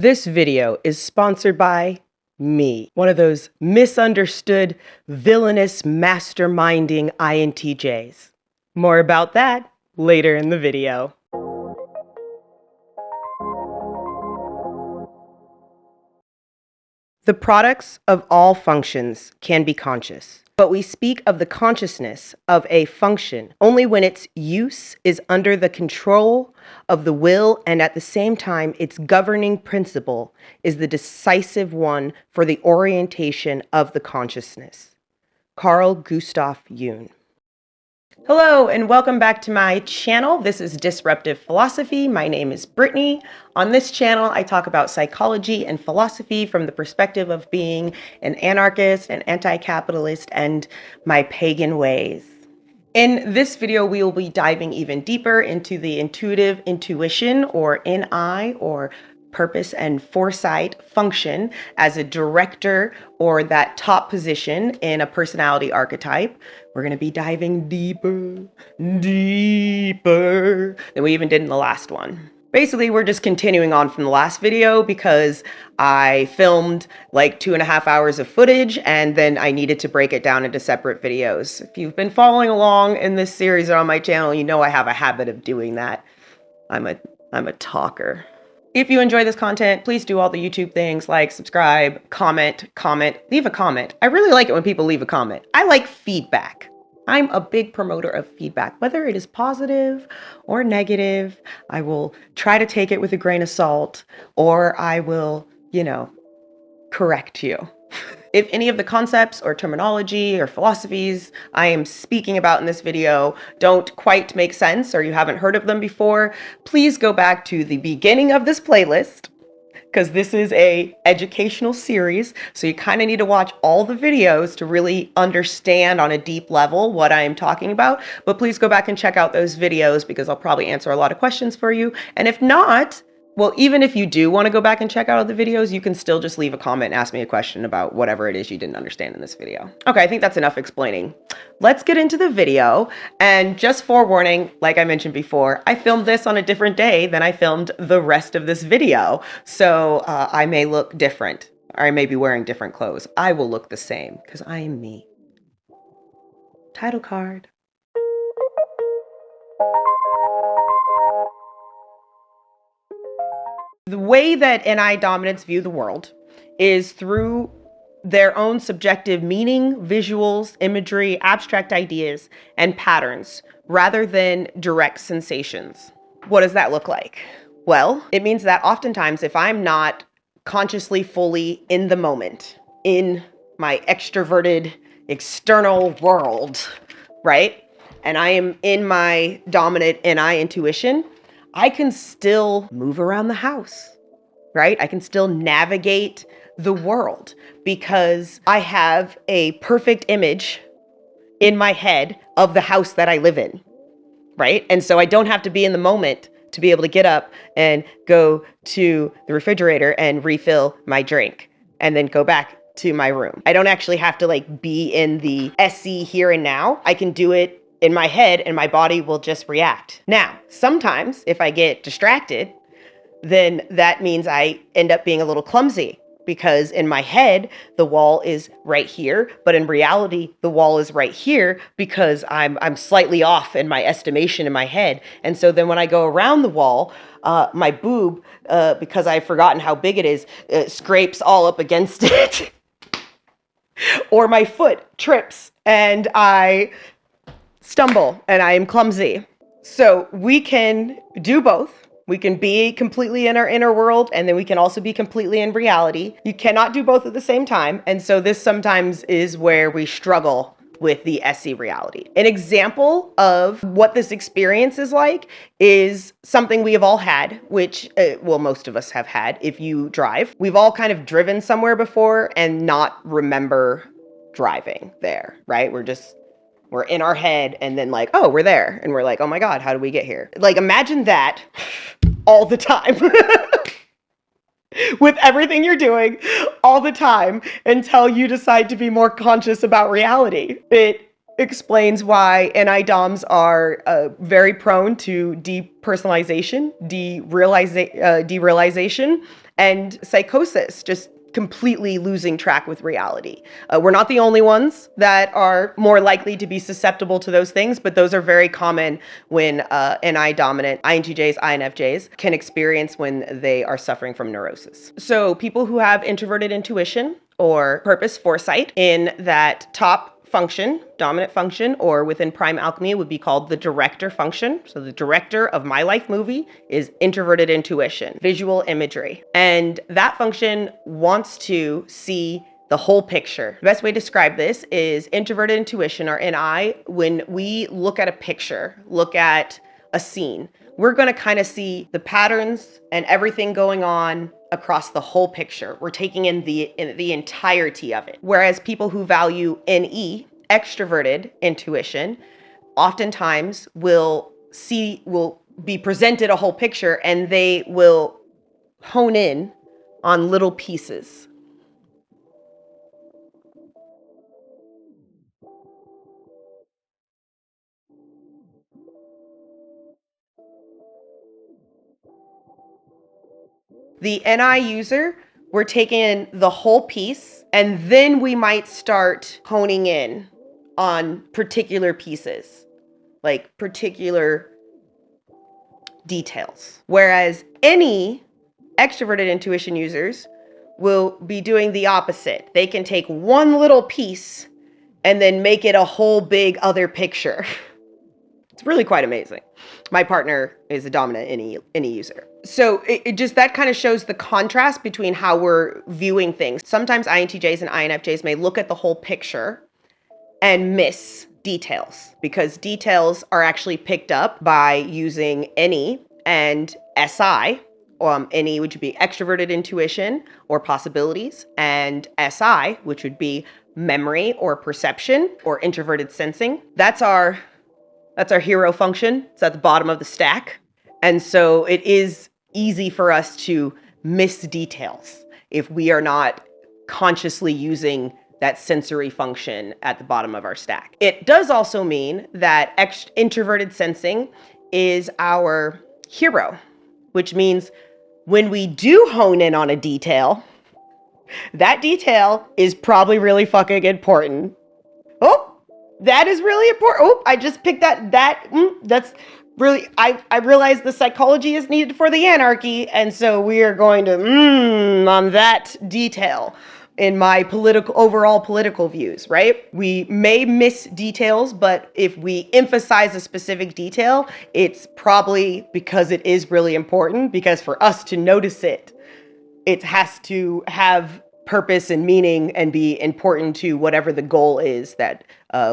This video is sponsored by me, one of those misunderstood, villainous, masterminding INTJs. More about that later in the video. The products of all functions can be conscious, but we speak of the consciousness of a function only when its use is under the control of the will, and at the same time its governing principle is the decisive one for the orientation of the consciousness. Carl Gustav Jung. Hello and welcome back to my channel. This is Disruptive Philosophy. My name is Brittany. On this channel, I talk about psychology and philosophy from the perspective of being an anarchist, an anti-capitalist, and my pagan ways. In this video, we will be diving even deeper into the intuitive intuition, or NI, or purpose and foresight function as a director or that top position in a personality archetype. We're going to be diving deeper than we even did in the last one. Basically, we're just continuing on from the last video because I filmed like 2.5 hours of footage and then I needed to break it down into separate videos. If you've been following along in this series or on my channel, you know I have a habit of doing that. I'm a talker. If you enjoy this content, please do all the YouTube things like subscribe, comment, leave a comment. I really like it when people leave a comment. I like feedback. I'm a big promoter of feedback, whether it is positive or negative. I will try to take it with a grain of salt, or I will, correct you. If any of the concepts or terminology or philosophies I am speaking about in this video don't quite make sense or you haven't heard of them before, please go back to the beginning of this playlist, because this is an educational series, so you kind of need to watch all the videos to really understand on a deep level what I am talking about. But please go back and check out those videos because I'll probably answer a lot of questions for you. And if not, well, even if you do want to go back and check out all the videos, you can still just leave a comment and ask me a question about whatever it is you didn't understand in this video. Okay, I think that's enough explaining. Let's get into the video. And just forewarning, like I mentioned before, I filmed this on a different day than I filmed the rest of this video. So I may look different, or I may be wearing different clothes. I will look the same because I am me. Title card. The way that NI dominants view the world is through their own subjective meaning, visuals, imagery, abstract ideas, and patterns, rather than direct sensations. What does that look like? Well, it means that oftentimes if I'm not consciously fully in the moment, in my extroverted external world, right? And I am in my dominant NI intuition, I can still move around the house, right? I can still navigate the world because I have a perfect image in my head of the house that I live in, right? And so I don't have to be in the moment to be able to get up and go to the refrigerator and refill my drink and then go back to my room. I don't actually have to be in the SE here and now. I can do it in my head and my body will just react. Now, sometimes if I get distracted, then that means I end up being a little clumsy because in my head, the wall is right here, but in reality, the wall is right here because I'm slightly off in my estimation in my head. And so then when I go around the wall, my boob, because I've forgotten how big it is, scrapes all up against it. Or my foot trips and I stumble and I am clumsy. So we can do both. We can be completely in our inner world and then we can also be completely in reality. You cannot do both at the same time. And so this sometimes is where we struggle with the SE reality. An example of what this experience is like is something we have all had, which, most of us have had if you drive. We've all kind of driven somewhere before and not remember driving there, right? We're in our head and then oh, we're there. And we're like, oh my God, how did we get here? Imagine that all the time with everything you're doing all the time until you decide to be more conscious about reality. It explains why NI DOMs are very prone to depersonalization, derealization, and psychosis, just completely losing track with reality. We're not the only ones that are more likely to be susceptible to those things, but those are very common when NI dominant INTJs, INFJs can experience when they are suffering from neurosis. So people who have introverted intuition or purpose foresight in that top function, dominant function, or within prime alchemy would be called the director function. So the director of my life movie is introverted intuition, visual imagery. And that function wants to see the whole picture. The best way to describe this is introverted intuition, or NI, when we look at a picture, look at a scene, we're going to kind of see the patterns and everything going on across the whole picture. We're taking in the entirety of it. Whereas people who value NE, extroverted intuition, oftentimes will be presented a whole picture and they will hone in on little pieces. The NI user, we're taking in the whole piece, and then we might start honing in on particular pieces, like particular details. Whereas any extroverted intuition users will be doing the opposite. They can take one little piece and then make it a whole big other picture. It's really quite amazing. My partner is a dominant any user. So it just, that kind of shows the contrast between how we're viewing things. Sometimes INTJs and INFJs may look at the whole picture and miss details, because details are actually picked up by using NE and SI. NE, which would be extroverted intuition or possibilities, and SI, which would be memory or perception or introverted sensing. That's our hero function. It's at the bottom of the stack. And so it is easy for us to miss details if we are not consciously using that sensory function at the bottom of our stack. It does also mean that introverted sensing is our hero, which means when we do hone in on a detail, that detail is probably really fucking important. Oh, that is really important. Oh, I just picked that's really, I realize the psychology is needed for the anarchy. And so we are going to on that detail in my overall political views, right? We may miss details, but if we emphasize a specific detail, it's probably because it is really important, because for us to notice it, it has to have purpose and meaning and be important to whatever the goal is that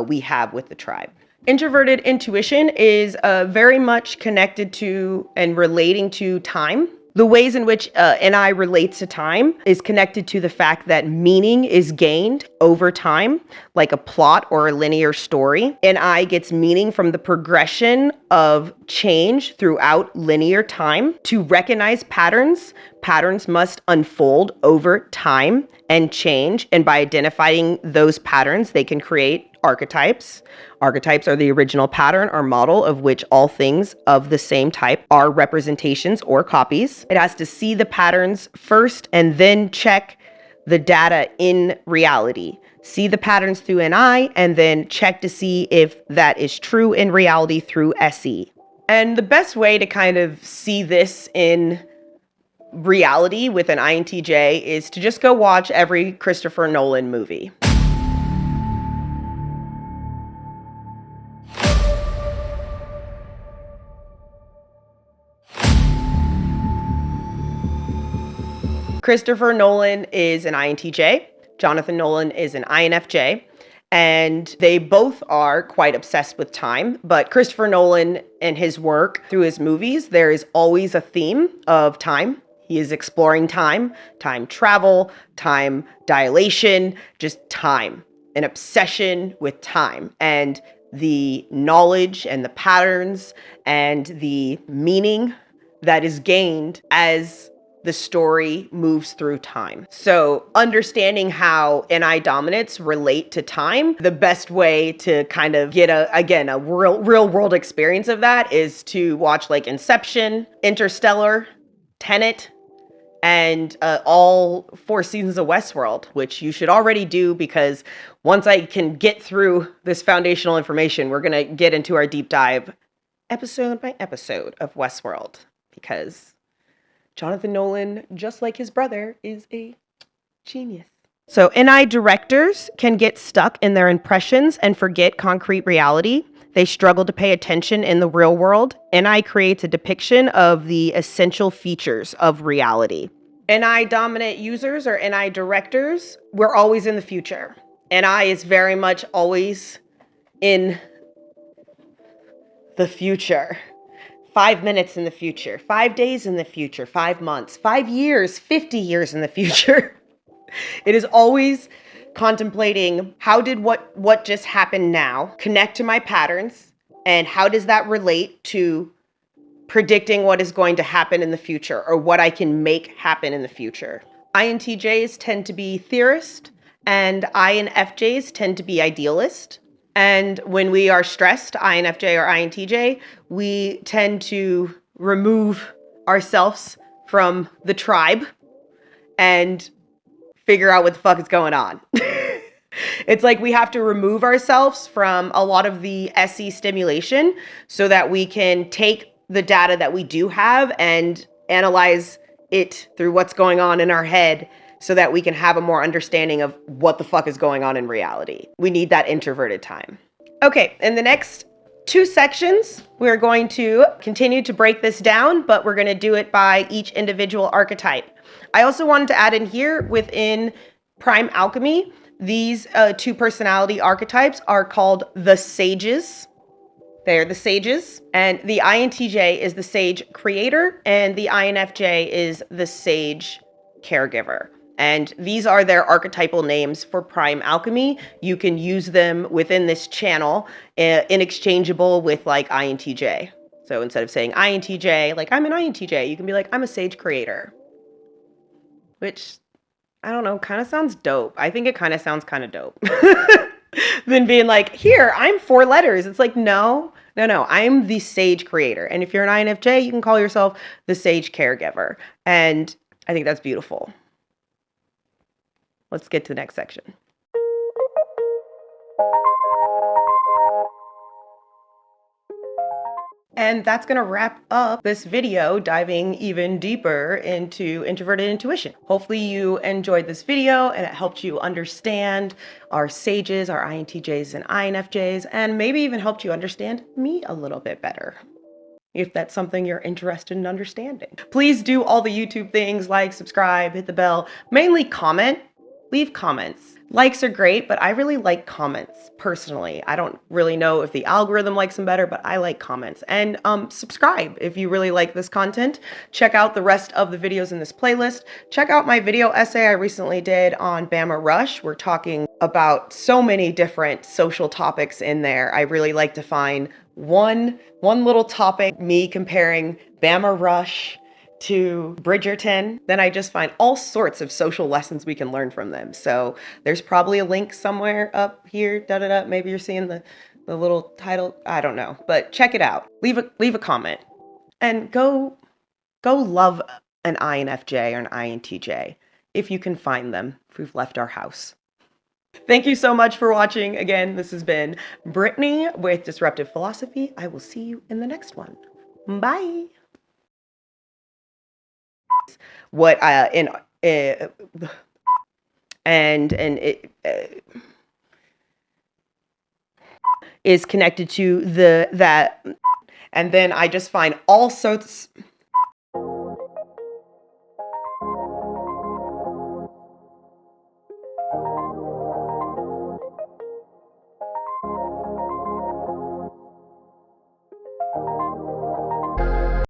we have with the tribe. Introverted intuition is very much connected to and relating to time. The ways in which NI relates to time is connected to the fact that meaning is gained over time, like a plot or a linear story. NI gets meaning from the progression of change throughout linear time. To recognize patterns, patterns must unfold over time and change. And by identifying those patterns, they can create archetypes. Archetypes are the original pattern or model of which all things of the same type are representations or copies. It has to see the patterns first and then check the data in reality. See the patterns through NI and then check to see if that is true in reality through SE. And the best way to kind of see this in reality with an INTJ is to just go watch every Christopher Nolan movie. Christopher Nolan is an INTJ. Jonathan Nolan is an INFJ. And they both are quite obsessed with time. But Christopher Nolan and his work through his movies, there is always a theme of time. He is exploring time travel, time dilation, just time, an obsession with time. And the knowledge and the patterns and the meaning that is gained as the story moves through time. So understanding how NI dominants relate to time, the best way to kind of get a real world experience of that is to watch like Inception, Interstellar, Tenet, and all 4 seasons of Westworld, which you should already do, because once I can get through this foundational information, we're going to get into our deep dive episode by episode of Westworld, because Jonathan Nolan, just like his brother, is a genius. So NI directors can get stuck in their impressions and forget concrete reality. They struggle to pay attention in the real world. NI creates a depiction of the essential features of reality. NI dominant users or NI directors, we're always in the future. NI is very much always in the future. 5 minutes in the future, 5 days in the future, 5 months, 5 years, 50 years in the future. It is always contemplating, how did what just happened now connect to my patterns, and how does that relate to predicting what is going to happen in the future, or what I can make happen in the future. INTJs tend to be theorists, and INFJs tend to be idealist. And when we are stressed, INFJ or INTJ, we tend to remove ourselves from the tribe and figure out what the fuck is going on. It's like we have to remove ourselves from a lot of the SE stimulation so that we can take the data that we do have and analyze it through what's going on in our head so that we can have a more understanding of what the fuck is going on in reality. We need that introverted time. Okay, in the next 2 sections, we're going to continue to break this down, but we're going to do it by each individual archetype. I also wanted to add in here, within Prime Alchemy, these 2 personality archetypes are called the sages. They're the sages, and the INTJ is the sage creator, and the INFJ is the sage caregiver. And these are their archetypal names for Prime Alchemy. You can use them within this channel, interchangeable with like INTJ. So instead of saying INTJ, like I'm an INTJ, you can be like, I'm a sage creator. Which, I don't know, kind of sounds dope. I think it kind of sounds kind of dope. Than being like, here, I'm 4 letters. It's like, no, I'm the sage creator. And if you're an INFJ, you can call yourself the sage caregiver. And I think that's beautiful. Let's get to the next section. And that's going to wrap up this video, diving even deeper into introverted intuition. Hopefully you enjoyed this video and it helped you understand our sages, our INTJs and INFJs, and maybe even helped you understand me a little bit better, if that's something you're interested in understanding. Please do all the YouTube things, like, subscribe, hit the bell, mainly comment, leave comments. Likes are great, but I really like comments personally. I don't really know if the algorithm likes them better, but I like comments. And subscribe if you really like this content. Check out the rest of the videos in this playlist. Check out my video essay I recently did on Bama Rush. We're talking about so many different social topics in there. I really like to find one little topic, me comparing Bama Rush to Bridgerton, then I just find all sorts of social lessons we can learn from them. So there's probably a link somewhere up here, maybe you're seeing the little title, I don't know, but check it out. Leave a comment and go love an INFJ or an INTJ if you can find them, if we've left our house. Thank you so much for watching. Again, this has been Brittany with Disruptive Philosophy. I will see you in the next one. Bye. What and it is connected to that, and then I just find all sorts